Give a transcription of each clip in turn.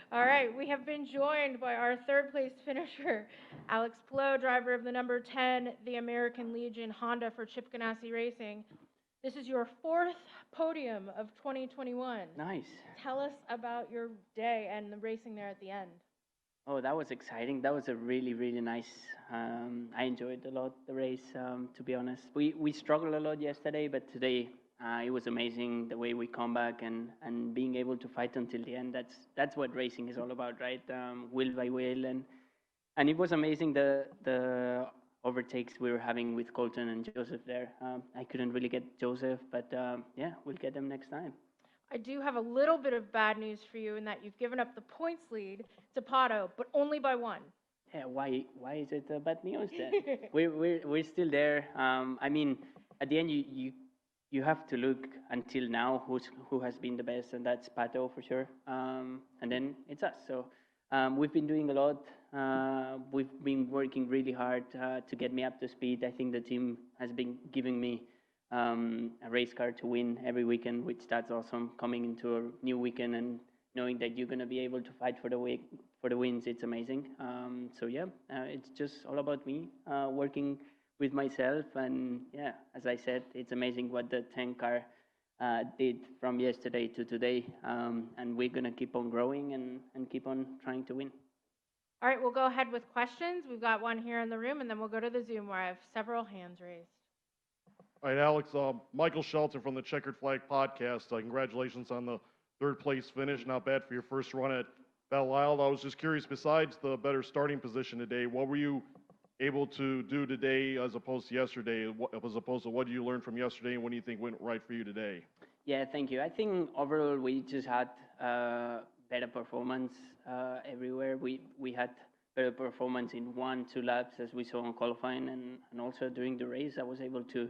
All right, we have been joined by our third place finisher, Alex Palou, driver of the number 10, the American Legion Honda for Chip Ganassi Racing. This is your fourth podium of 2021. Nice. Tell us about your day and the racing there at the end. Oh, that was exciting. That was a really, really nice. I enjoyed a lot the race. To be honest, we struggled a lot yesterday, but today it was amazing the way we come back and being able to fight until the end. That's what racing is all about, right? Wheel by wheel, and it was amazing the overtakes we were having with Colton and Joseph there. I couldn't really get Joseph, but yeah, we'll get them next time. I do have a little bit of bad news for you in that you've given up the points lead to Pato, but only by one. Yeah, why is it bad news then? We're still there. I mean, at the end, you have to look until now who has been the best, and that's Pato for sure. And then it's us. So we've been doing a lot. We've been working really hard to get me up to speed. I think the team has been giving me a race car to win every weekend, which that's awesome. Coming into a new weekend and knowing that you're going to be able to fight for the for the wins, it's amazing. So yeah, it's just all about me working with myself, and yeah, as I said, it's amazing what the 10 car did from yesterday to today, and we're going to keep on growing and keep on trying to win. All right, we'll go ahead with questions. We've got one here in the room, and then we'll go to the Zoom where I have several hands raised. All right, Alex. Michael Shelton from the Checkered Flag podcast. Congratulations on the third place finish. Not bad for your first run at Belle Isle. I was just curious, besides the better starting position today, what were you able to do today as opposed to yesterday? As opposed to what did you learn from yesterday, and what do you think went right for you today? Yeah, thank you. I think overall we just had better performance everywhere. We had better performance in 1-2 laps as we saw on qualifying, and also during the race I was able to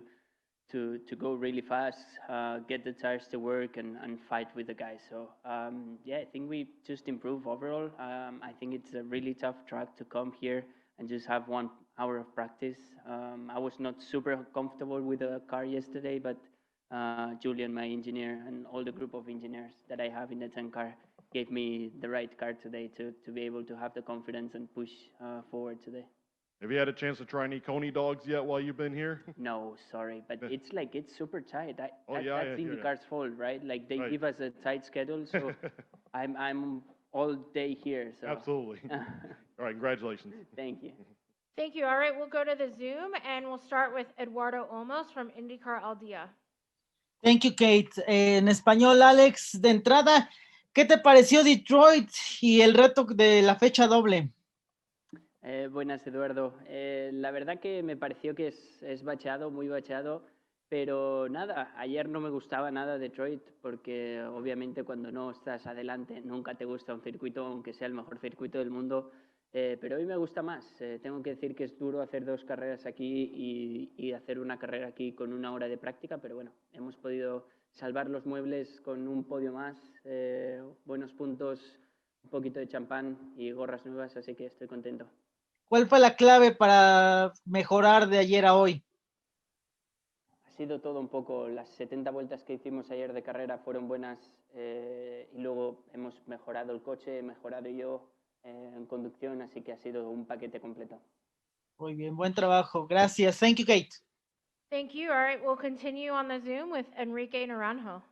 go really fast, get the tires to work, and fight with the guys. So yeah, I think we just improved overall. I think it's a really tough track to come here and just have 1 hour of practice. I was not super comfortable with the car yesterday, but Julian, my engineer, and all the group of engineers that I have in the 10 car gave me the right car today to be able to have the confidence and push forward today. Have you had a chance to try any Coney dogs yet while you've been here? No, sorry, but it's super tight. Yeah, That's IndyCar's fault, right? Like they right. give us a tight schedule, so I'm all day here. So Absolutely. All right, congratulations. Thank you. Thank you. All right, we'll go to the Zoom, and we'll start with Eduardo Olmos from IndyCar Al Día. Thank you, Kate. En español, Alex, de entrada, ¿qué te pareció Detroit y el reto de la fecha doble? Buenas, Eduardo. La verdad que me pareció que es bacheado, muy bacheado, pero nada, ayer no me gustaba nada Detroit porque obviamente cuando no estás adelante nunca te gusta un circuito, aunque sea el mejor circuito del mundo, pero hoy me gusta más. Tengo que decir que es duro hacer 2 carreras aquí y hacer una carrera aquí con 1 hora de práctica, pero bueno, hemos podido salvar los muebles con un podio más, buenos puntos, un poquito de champán y gorras nuevas, así que estoy contento. ¿Cuál fue la clave para mejorar de ayer a hoy? Ha sido todo un poco, las 70 vueltas que hicimos ayer de carrera fueron buenas y luego hemos mejorado el coche, he mejorado yo en conducción, así que ha sido un paquete completo. Muy bien, buen trabajo. Gracias. Thank you, Kate. Thank you. All right, we'll continue on the Zoom with Enrique Naranjo.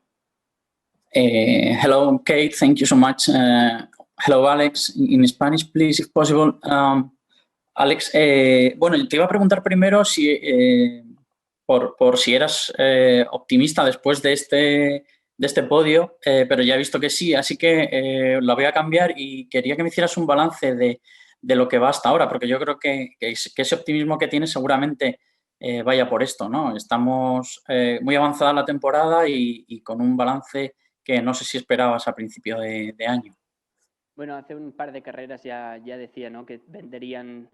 Hello, Kate. Thank you so much. Hello, Alex. In Spanish, please, if possible. Alex, bueno, te iba a preguntar primero si, por si eras optimista después de este podio, pero ya he visto que sí, así que lo voy a cambiar y quería que me hicieras un balance de lo que va hasta ahora, porque yo creo que ese optimismo que tienes seguramente vaya por esto, ¿no? Estamos muy avanzada la temporada y con un balance que no sé si esperabas a principio de año. Bueno, hace un par de carreras ya decía, ¿no?, que venderían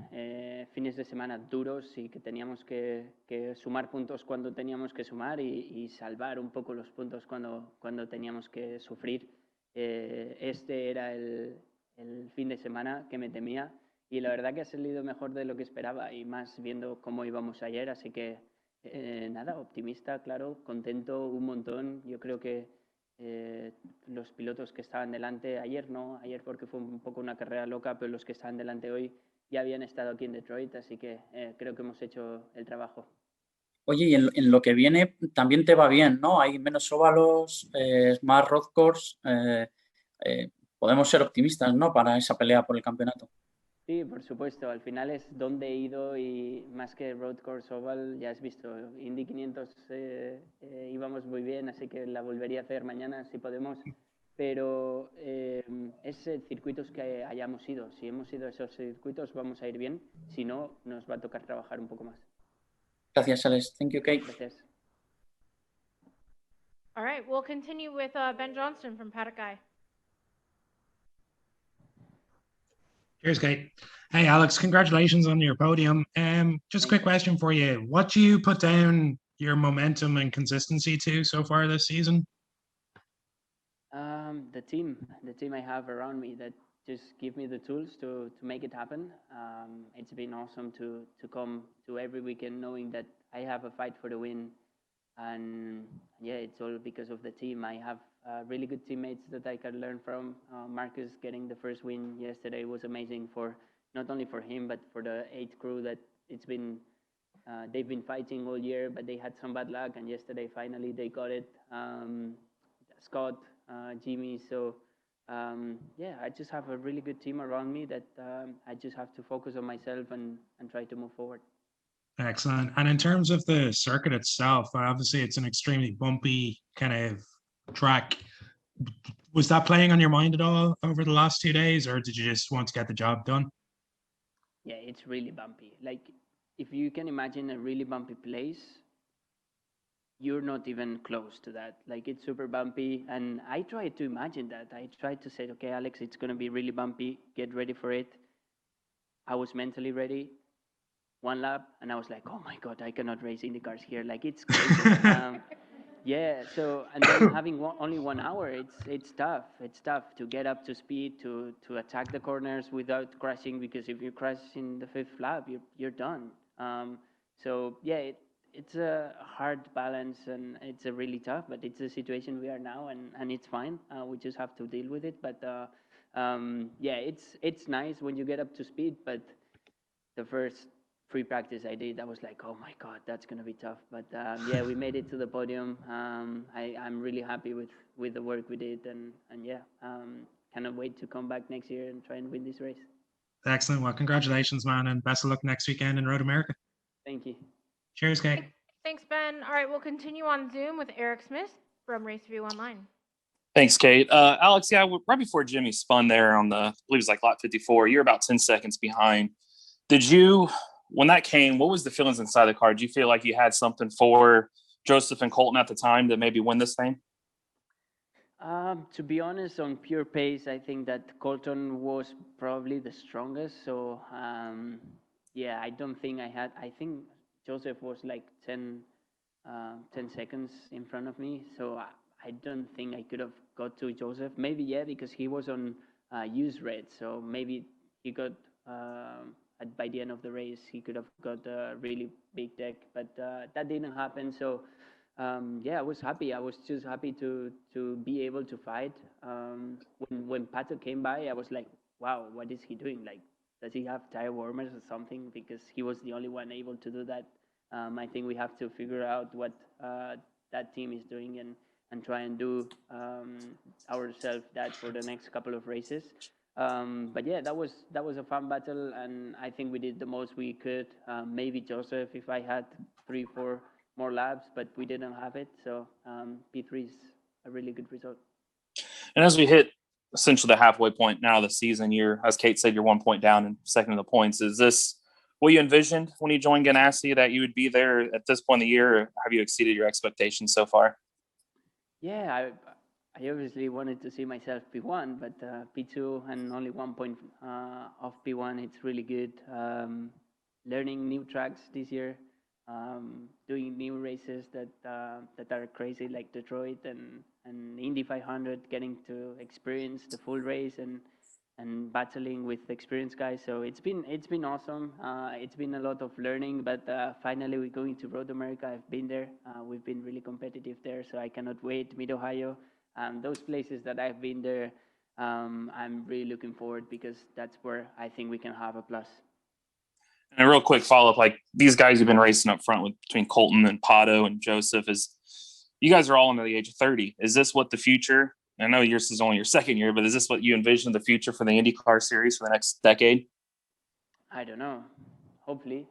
fines de semana duros y que teníamos que sumar puntos cuando teníamos que sumar y salvar un poco los puntos cuando teníamos que sufrir. Este era el fin de semana que me temía y la verdad que ha salido mejor de lo que esperaba y más viendo cómo íbamos ayer, así que nada, optimista, claro, contento un montón. Yo creo que los pilotos que estaban delante ayer, no, ayer porque fue un poco una carrera loca, pero los que estaban delante hoy ya habían estado aquí en Detroit, así que creo que hemos hecho el trabajo. Oye, y en lo que viene también te va bien, ¿no? Hay menos óvalos, más road course. Podemos ser optimistas, ¿no? Para esa pelea por el campeonato. Sí, por supuesto. Al final es donde he ido y más que Road Course Oval, ya has visto, Indy 500 íbamos muy bien, así que la volvería a hacer mañana si podemos. Pero es circuitos que hayamos ido. Si hemos ido a esos circuitos vamos a ir bien. Si no, nos va a tocar trabajar un poco más. Gracias, Alex. Thank you, Kate. Gracias. All right, we'll continue with Ben Johnston from Paddock Eye. Cheers, Kate. Hey, Alex, congratulations on your podium. Just a quick question for you. What do you put down your momentum and consistency to so far this season? The team I have around me that just give me the tools to make it happen. It's been awesome to come to every weekend knowing that I have a fight for the win. And yeah, it's all because of the team. I have really good teammates that I can learn from. Marcus getting the first win yesterday was amazing for not only for him but for the 8 crew that they've been fighting all year, but they had some bad luck, and yesterday finally they got it. Scott, Jimmy, so yeah, I just have a really good team around me that I just have to focus on myself and try to move forward. Excellent. And in terms of the circuit itself, obviously it's an extremely bumpy kind of track. Was that playing on your mind at all over the last 2 days, or did you just want to get the job done? Yeah, it's really bumpy. Like, if you can imagine a really bumpy place, you're not even close to that. Like, it's super bumpy, and I tried to imagine that. I tried to say, okay, Alex, it's gonna be really bumpy, get ready for it. I was mentally ready. 1 lap, and I was like, oh my God, I cannot race IndyCars here. Like, it's crazy. Yeah, so, and then having only 1 hour, it's tough. It's tough to get up to speed, to attack the corners without crashing, because if you crash in the 5th lap, you're done. So yeah, it's a hard balance, and it's a really tough, but it's the situation we are now, and it's fine. We just have to deal with it. But yeah, it's nice when you get up to speed, but the first free practice I did, I was like, oh my God, that's gonna be tough. But yeah, we made it to the podium. I'm really happy with the work we did, and yeah, cannot wait to come back next year and try and win this race. Excellent. Well, congratulations, man, and best of luck next weekend in Road America. Thank you. Cheers, Kate. Thanks, Ben. All right, we'll continue on Zoom with Eric Smith from Race View Online. Thanks, Kate. Alex, yeah, right before Jimmy spun there on I believe it was like lap 54, you're about 10 seconds behind. When that came, what was the feelings inside the car? Did you feel like you had something for Joseph and Colton at the time to maybe win this thing? To be honest, on pure pace, I think that Colton was probably the strongest. So yeah, I don't think I think Joseph was like 10 seconds in front of me. So I don't think I could have got to Joseph. Maybe, yeah, because he was on use red. So maybe he got, by the end of the race, he could have got a really big deck. But that didn't happen. So yeah, I was happy. I was just happy to be able to fight. When Pato came by, I was like, wow, what is he doing? Like, does he have tire warmers or something? Because he was the only one able to do that. I think we have to figure out what that team is doing and try and do ourselves that for the next couple of races. But yeah, that was a fun battle, and I think we did the most we could. Maybe Joseph, if I had 3-4 more laps, but we didn't have it. So P3 is a really good result. And as we hit essentially the halfway point now of the season, as Kate said, you're 1 point down and second in the points. Is this what you envisioned when you joined Ganassi, that you would be there at this point in the year, or have you exceeded your expectations so far? Yeah, I obviously wanted to see myself P1, but P2 and only 1 point off P1, it's really good. Learning new tracks this year, doing new races that are crazy, like Detroit and Indy 500, getting to experience the full race and battling with experienced guys. So it's been awesome. It's been a lot of learning, but finally we're going to Road America. I've been there. We've been really competitive there, so I cannot wait. Mid-Ohio, those places that I've been there, I'm really looking forward because that's where I think we can have a plus. And a real quick follow-up, like these guys who've been racing up front with between Colton and Pato and Joseph, is you guys are all under the age of 30. Is this what the future, I know yours is only your second year, but is this what you envision the future for the IndyCar series for the next decade? I don't know. Hopefully,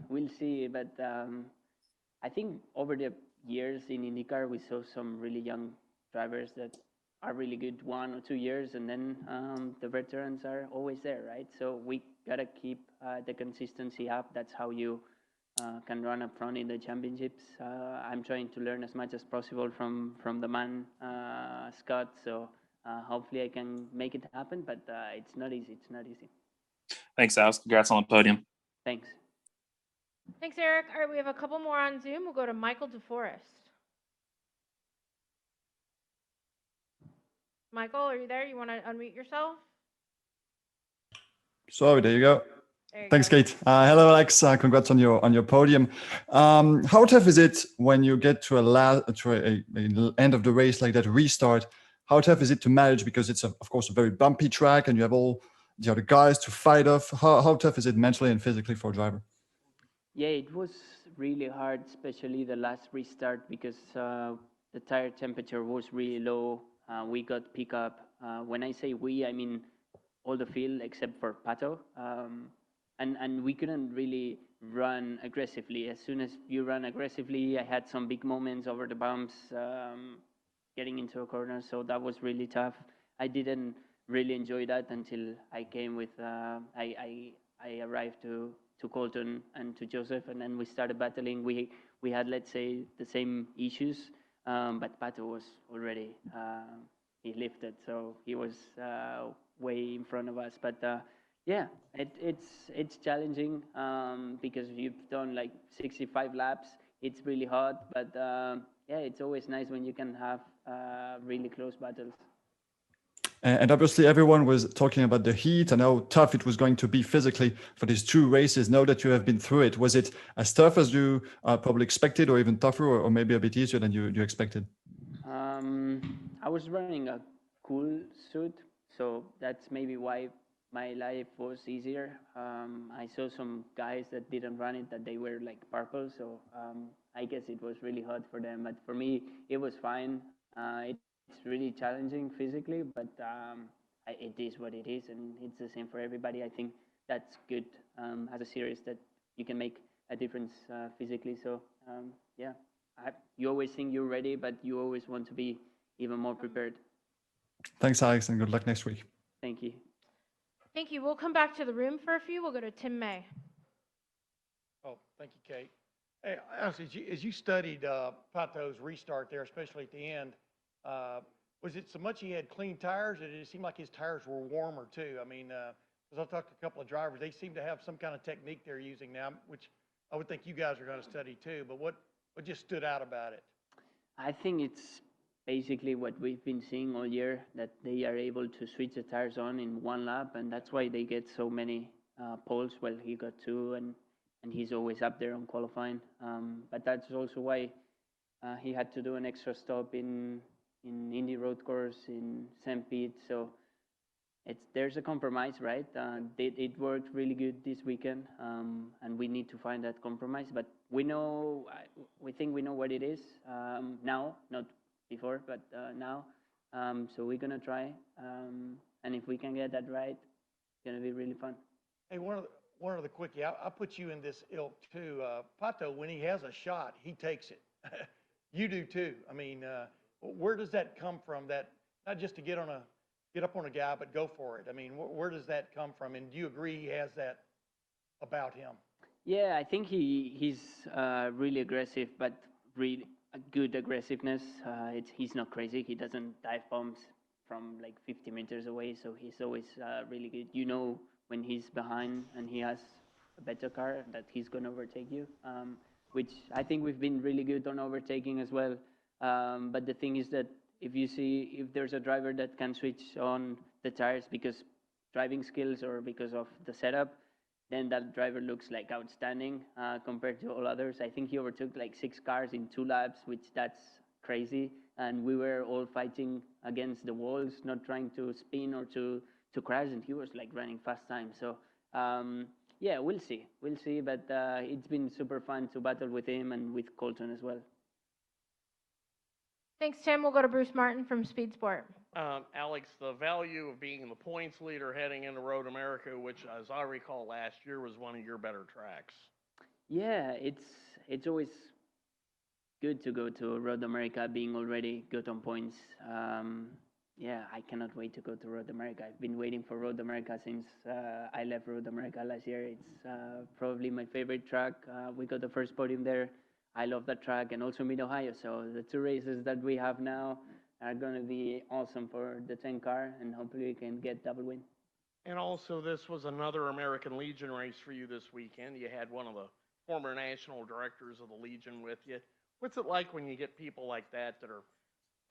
we'll see. But I think over the years in IndyCar, we saw some really young drivers that are really good 1 or 2 years, and then the veterans are always there, right? So we gotta keep the consistency up. That's how you can run up front in the championships. I'm trying to learn as much as possible from the man Scott. So hopefully I can make it happen. But it's not easy. It's not easy. Thanks, Alex. Congrats on the podium. Thanks. Thanks, Eric. All right, we have a couple more on Zoom. We'll go to Michael DeForest. Michael, are you there? You want to unmute yourself? So there you go. There you Thanks, go. Kate. Hello, Alex. Congrats on your podium. How tough is it when you get to a end of the race like that restart? How tough is it to manage, because it's of course a very bumpy track and you have all the other guys to fight off? How tough is it mentally and physically for a driver? Yeah, it was really hard, especially the last restart, because the tire temperature was really low. We got pickup. When I say we, I mean all the field except for Pato. And we couldn't really run aggressively. As soon as you run aggressively, I had some big moments over the bumps, getting into a corner. So that was really tough. I didn't really enjoy that until I came with, I arrived to Colton and to Joseph, and then we started battling. We had, let's say, the same issues, but Pato was already, he lifted, so he was way in front of us. But yeah, it's challenging because you've done like 65 laps. It's really hard, but yeah, it's always nice when you can have really close battles. And obviously everyone was talking about the heat and how tough it was going to be physically for these 2 races. Now that you have been through it, was it as tough as you probably expected, or even tougher, or maybe a bit easier than you expected? I was running a cool suit, so that's maybe why my life was easier. I saw some guys that didn't run it, that they were like purple, so I guess it was really hard for them. But for me, it was fine. It's really challenging physically, but it is what it is, and it's the same for everybody. I think that's good as a series, that you can make a difference physically. So yeah, you always think you're ready, but you always want to be even more prepared. Thanks, Alex, and good luck next week. Thank you. Thank you. We'll come back to the room for a few. We'll go to Tim May. Oh, thank you, Kate. Hey, Alex, as you studied Pato's restart there, especially at the end, was it so much he had clean tires, or did it seem like his tires were warmer too? I mean, because I've talked to a couple of drivers, they seem to have some kind of technique they're using now, which I would think you guys are going to study too. But what just stood out about it? I think it's basically what we've been seeing all year, that they are able to switch the tires on in 1 lap, and that's why they get so many poles. Well, he got 2, and he's always up there on qualifying. But that's also why he had to do an extra stop in Indy Road Course in St. Pete. So there's a compromise, right? It worked really good this weekend, and we need to find that compromise. But we think we know what it is now, not before, but now. So we're gonna try, and if we can get that right, it's gonna be really fun. Hey, one of the quickie, I put you in this ilk too. Pato, when he has a shot, he takes it. You do too. I mean, where does that come from? That not just to get up on a guy, but go for it. I mean, where does that come from? And do you agree he has that about him? Yeah, I think he's really aggressive, but really good aggressiveness. He's not crazy. He doesn't dive bombs from like 50 meters away, so he's always really good. You know when he's behind and he has a better car, that he's going to overtake you, which I think we've been really good on overtaking as well. But the thing is that if there's a driver that can switch on the tires because driving skills or because of the setup, then that driver looks like outstanding compared to all others. I think he overtook like 6 cars in 2 laps, which that's crazy. and we were all fighting against the walls, not trying to spin or to crash, and he was like running fast time. So yeah, we'll see, but it's been super fun to battle with him and with Colton as well. Thanks, Tim. We'll go to Bruce Martin from Speed Sport. Alex, the value of being the points leader heading into Road America, which, as I recall, last year was one of your better tracks. Yeah, it's always good to go to Road America, being already good on points. Yeah, I cannot wait to go to Road America. I've been waiting for Road America since I left Road America last year. It's probably my favorite track. We got the first podium there. I love that track, and also Mid-Ohio. So the two races that we have now are going to be awesome for the 10 car, and hopefully we can get double win. And also, this was another American Legion race for you this weekend. You had one of the former national directors of the Legion with you. What's it like when you get people like that are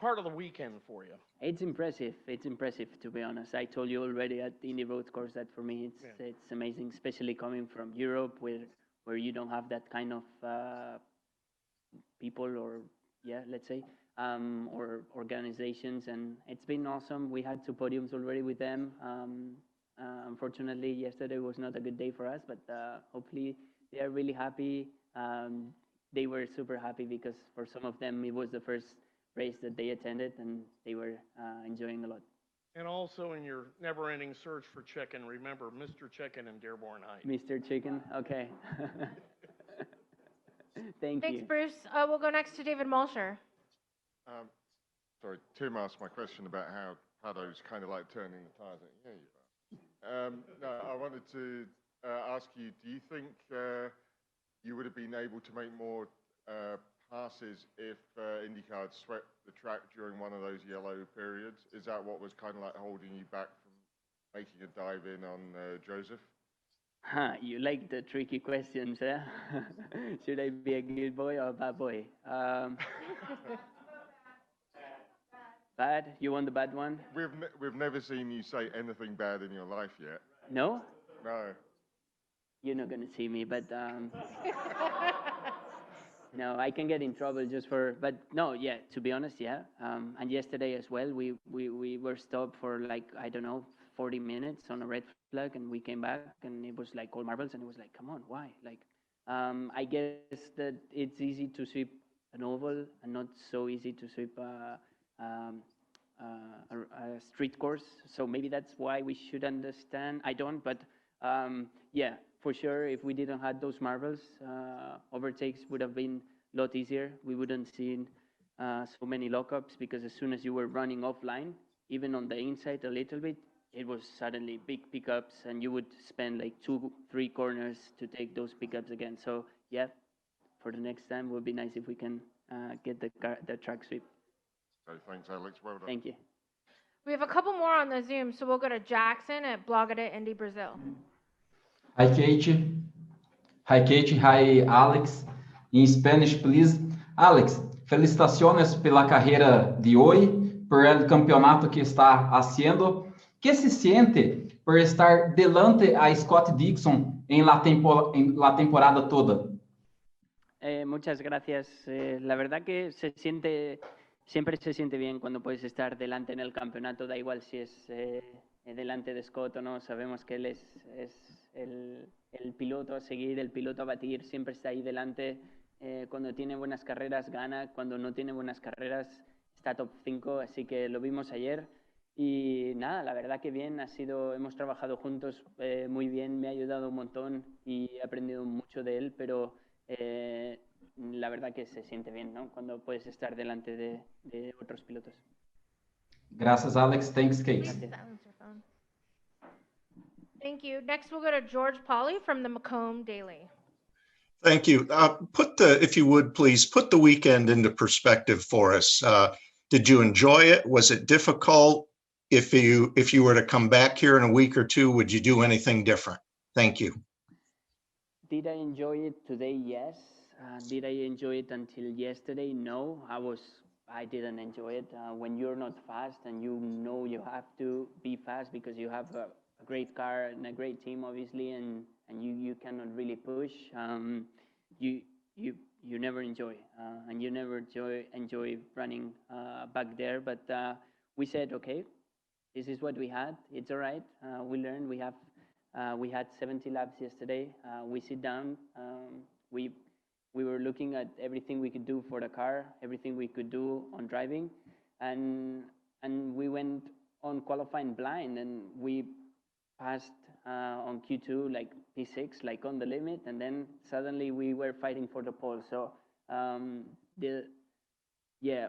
part of the weekend for you? It's impressive. It's impressive, to be honest. I told you already at the Indy Road Course that for me it's amazing, especially coming from Europe, where you don't have that kind of people, or let's say, or organizations, and it's been awesome. We had 2 podiums already with them. Unfortunately, yesterday was not a good day for us, but hopefully they are really happy. They were super happy because for some of them it was the first race that they attended, and they were enjoying a lot. And also, in your never-ending search for chicken, remember Mr. Chicken in Dearborn Heights. Mr. Chicken, okay. Thanks, you. Thanks, Bruce. We'll go next to David Malsher. Sorry, Tim asked my question about how Pado's kind of like turning the tires. Yeah, you are. No, I wanted to ask you, do you think you would have been able to make more passes if IndyCar had swept the track during one of those yellow periods? Is that what was kind of like holding you back from making a dive in on Joseph? You like the tricky questions, eh? Should I be a good boy or a bad boy? Bad? You want the bad one? We've never seen you say anything bad in your life yet. No? No. You're not gonna see me, but no, I can get in trouble just for. But no, yeah. To be honest, yeah. And yesterday as well, we were stopped for like, I don't know, 40 minutes on a red flag, and we came back, and it was like all marbles, and it was like, come on, why? Like, I guess that it's easy to sweep an oval and not so easy to sweep a street course. So maybe that's why we should understand. I don't, but yeah, for sure, if we didn't have those marbles, overtakes would have been a lot easier. We wouldn't seen so many lockups, because as soon as you were running offline, even on the inside a little bit, it was suddenly big pickups, and you would spend like 2-3 corners to take those pickups again. So yeah, for the next time, it would be nice if we can get the track sweep. Okay, thanks, Alex. Well done. Thank you. We have a couple more on the Zoom, so we'll go to Jackson at Blogada Indy Brazil. Hi, Kate. Hi, Kate. Hi, Alex. In Spanish, please. Alex, felicitaciones pela carreira de hoy, por el campeonato que está haciendo. ¿Qué se siente por estar delante a Scott Dixon en la temporada toda? Muchas gracias. La verdad que siempre se siente bien cuando puedes estar delante en el campeonato, da igual si es delante de Scott o no. Sabemos que él es el piloto a seguir, el piloto a batir, siempre está ahí delante. Cuando tiene buenas carreras gana, cuando no tiene buenas carreras está top 5, así que lo vimos ayer. Y nada, la verdad que bien, hemos trabajado juntos muy bien, me ha ayudado un montón y he aprendido mucho de él, pero la verdad que se siente bien, ¿no? Cuando puedes estar delante de otros pilotos. Gracias, Alex. Thanks, Kate. Gracias. Thank you. Next, we'll go to George Pauly from the Macomb Daily. Thank you. If you would, please, put the weekend into perspective for us. Did you enjoy it? Was it difficult? If you were to come back here in a week or two, would you do anything different? Thank you. Did I enjoy it today? Yes. Did I enjoy it until yesterday? No. I didn't enjoy it. When you're not fast and you know you have to be fast because you have a great car and a great team, obviously, and you cannot really push. You you never enjoy, and you never enjoy running back there. But we said, okay, this is what we had. It's all right. We learned. We had 70 laps yesterday. We sit down. We were looking at everything we could do for the car, everything we could do on driving, and we went on qualifying blind, and we passed on Q2 like P6, like on the limit, and then suddenly we were fighting for the pole. So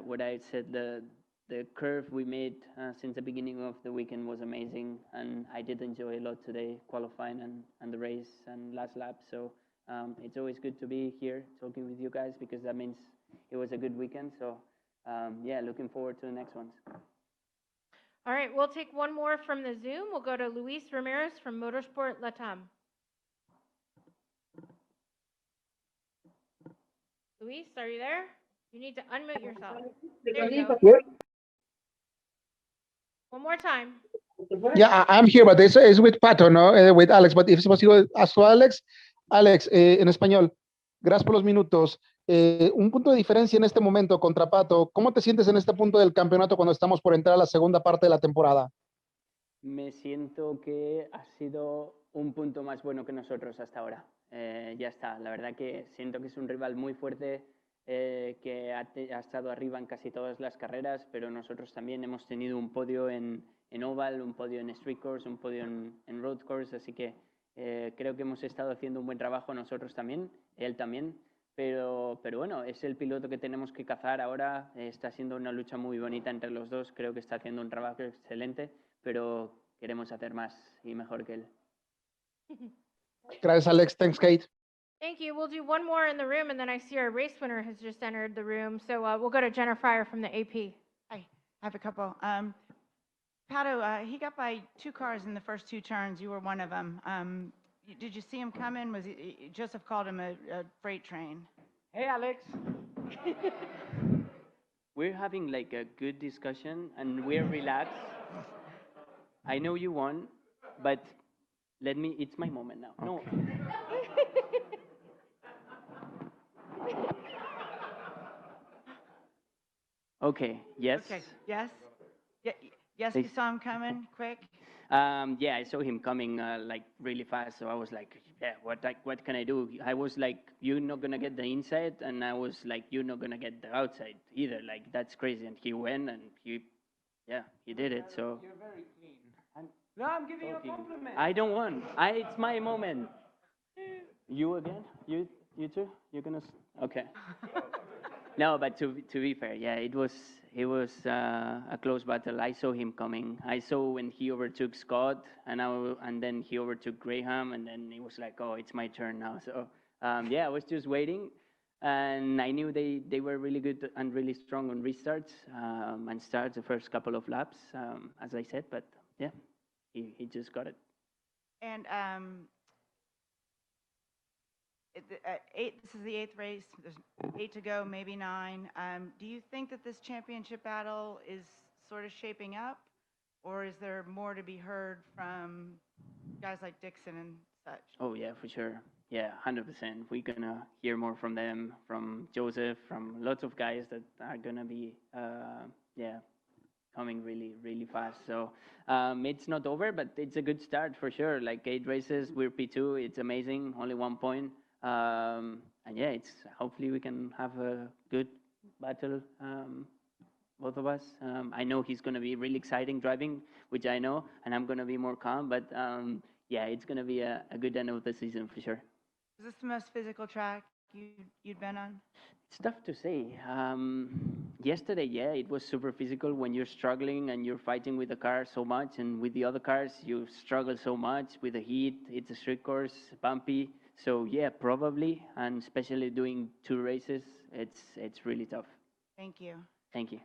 what I said, the curve we made since the beginning of the weekend was amazing, and I did enjoy a lot today, qualifying and the race and last lap. So it's always good to be here talking with you guys, because that means it was a good weekend. So looking forward to the next ones. All right, we'll take one more from the Zoom. We'll go to Luis Ramirez from Motorsport Latam. Luis, are you there? You need to unmute yourself. There you go. One more time. Yeah, I'm here, but it's with Pato, no? With Alex, but if it's possible, ask to Alex. Alex, en español, gracias por los minutos. Un punto de diferencia en este momento contra Pato. ¿Cómo te sientes en este punto del campeonato cuando estamos por entrar a la segunda parte de la temporada? Me siento que ha sido un punto más bueno que nosotros hasta ahora. Ya está, la verdad que siento que es un rival muy fuerte, que ha estado arriba en casi todas las carreras, pero nosotros también hemos tenido un podio en Oval, un podio en Street Course, un podio en Road Course, así que creo que hemos estado haciendo un buen trabajo nosotros también, él también, pero bueno, es el piloto que tenemos que cazar ahora. Está siendo una lucha muy bonita entre los dos, creo que está haciendo un trabajo excelente, pero queremos hacer más y mejor que él. Gracias, Alex. Thanks, Kate. Thank you. We'll do one more in the room, and then I see our race winner has just entered the room. So we'll go to Jenna Fryer from the AP. Hi, I have a couple. Pato, he got by 2 cars in the first 2 turns. You were one of them. Did you see him coming? Joseph called him a freight train. Hey, Alex. We're having like a good discussion, and we're relaxed. I know you won, but it's my moment now. Okay. No. Okay, yes. Okay, yes? Yes, you saw him coming quick? I saw him coming like really fast, so I was like, what can I do? I was like, you're not gonna get the inside, and I was like, you're not gonna get the outside either. Like, that's crazy. And he went, and he did it. So You're very clean. No, I'm giving you a compliment. I don't want. It's my moment. You again? You too? You're gonna? Okay. No, but to be fair, it was a close battle. I saw him coming. I saw when he overtook Scott, and then he overtook Graham, and then it was like, oh, it's my turn now. So I was just waiting, and I knew they were really good and really strong on restarts and starts the first couple of laps, as I said. But he just got it. And this is the 8th race. There's 8 to go, maybe 9. Do you think that this championship battle is sort of shaping up, or is there more to be heard from guys like Dixon and such? Oh yeah, for sure. Yeah, 100%. We're gonna hear more from them, from Joseph, from lots of guys that are gonna be coming really, really fast. So it's not over, but it's a good start for sure. Like 8 races, we're P2. It's amazing. Only 1 point. It's hopefully we can have a good battle, both of us. I know he's going to be really exciting driving, which I know, and I'm going to be more calm. But it's going to be a good end of the season for sure. Is this the most physical track you'd been on? It's tough to say. Yesterday, it was super physical when you're struggling and you're fighting with the car so much, and with the other cars, you struggle so much with the heat. It's a street course, bumpy. So probably, and especially doing 2 races, it's really tough. Thank you. Thank you.